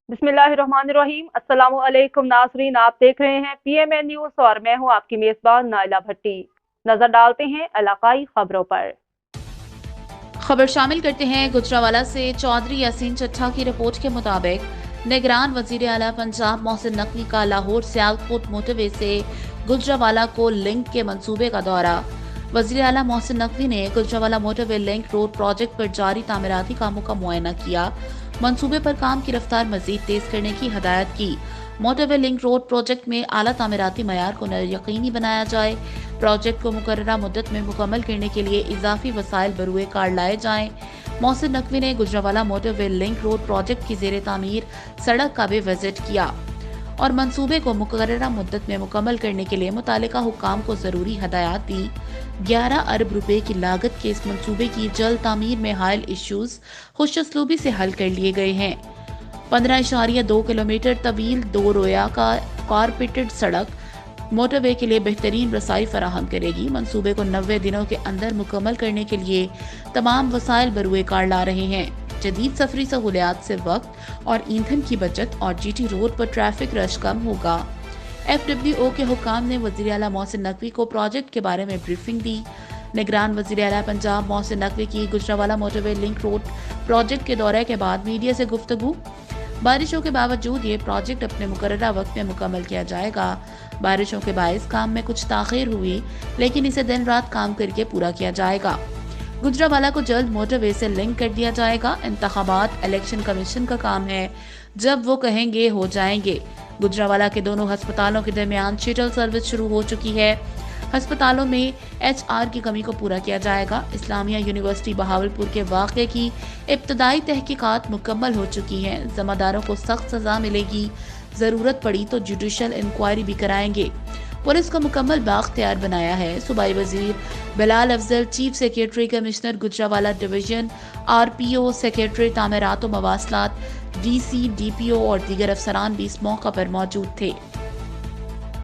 बिस्मिल्लाहिर्रहमानिर्रहीम। अस्सलाम वालेकुम नाज़रीन, आप देख रहे हैं PMN न्यूज़ और मैं हूं आपकी मेज़बान नाइला भट्टी। नजर डालते हैं इलाकाई खबरों पर। खबर शामिल करते हैं गुजरावाला से। चौधरी यासीन चट्ठा की रिपोर्ट के मुताबिक निगरान वजीर आला पंजाब मोहसिन नकवी का लाहौर सियालकोट मोटरवे से गुजरावाला को लिंक के मंसूबे का दौरा। वजीर आला मोहसिन नकवी ने Gujranwala motorway link road project पर जारी तामीराती कामों का मुआयना किया। मंसूबे पर काम की रफ्तार मजीद तेज करने की हदायत की। मोटरवे लिंक रोड प्रोजेक्ट में आला तामीराती मयार को यकीनी बनाया जाए। प्रोजेक्ट को मुकर्ररा मुद्दत में मुकम्मल करने के लिए इजाफी वसाइल बरूए कार लाए जाएं। मोहसिन नकवी ने Gujranwala motorway link road project की जेर तामीर सड़क का भी विजिट किया और मंसूबे को मुकर्ररा मुद्दत में मुकम्मल करने के लिए मुतालिका हुक्काम को जरूरी हदायत दी। 11 अरब रुपए की लागत के इस मंसूबे की जल्द तामीर में हायल इश्यूज खुशअस्लूबी से हल कर लिए गए हैं। 15.2 किलोमीटर तवील 2 रोया का कारपेटेड सड़क मोटरवे के लिए बेहतरीन रसाई फराहम करेगी। मंसूबे को 90 दिनों के अंदर मुकम्मल करने के लिए तमाम वसाइल बरूए कार ला रहे हैं। जदीद सफरी सहूलियात से वक्त और ईंधन की बचत और GT रोड पर ट्रैफिक रश कम होगा। FWO के हुक्काम ने वज़ीर आला मोहसिन नकवी को प्रोजेक्ट के बारे में ब्रीफिंग दी। निगरान वज़ीर आला पंजाब मोहसिन नकवी की Gujranwala motorway link road project के दौरे के बाद मीडिया से गुफ्तगू। बारिशों के बावजूद ये प्रोजेक्ट अपने मुकर्ररा वक्त में मुकम्मल किया जाएगा। बारिशों के बायस काम में कुछ ताखीर हुई, लेकिन इसे दिन रात काम करके पूरा किया जाएगा। गुजरावाला को जल्द मोटरवे से लिंक कर दिया जाएगा। इंतखाबात इलेक्शन कमीशन का काम है, जब वो कहेंगे हो जाएंगे। गुजरावाला के दोनों अस्पतालों के दरमियान शटल सर्विस शुरू हो चुकी है। अस्पतालों में HR की कमी को पूरा किया जाएगा। इस्लामिया यूनिवर्सिटी बहावलपुर के वाक़े की इब्तदाई तहकीकात मुकम्मल हो चुकी हैं। ज़मादारों को सख्त सज़ा मिलेगी, ज़रूरत पड़ी तो जुडिशल इंक्वायरी भी कराएंगे। पुलिस को मुकम्मल बाख्तियार बनाया है। सूबाई वजीर Bilal Afzal, chief secretary commissioner Gujranwala division, RPO secretary तामीरात व मवासलात, DC, DPO और दीगर अफसरान भी इस मौका पर मौजूद थे।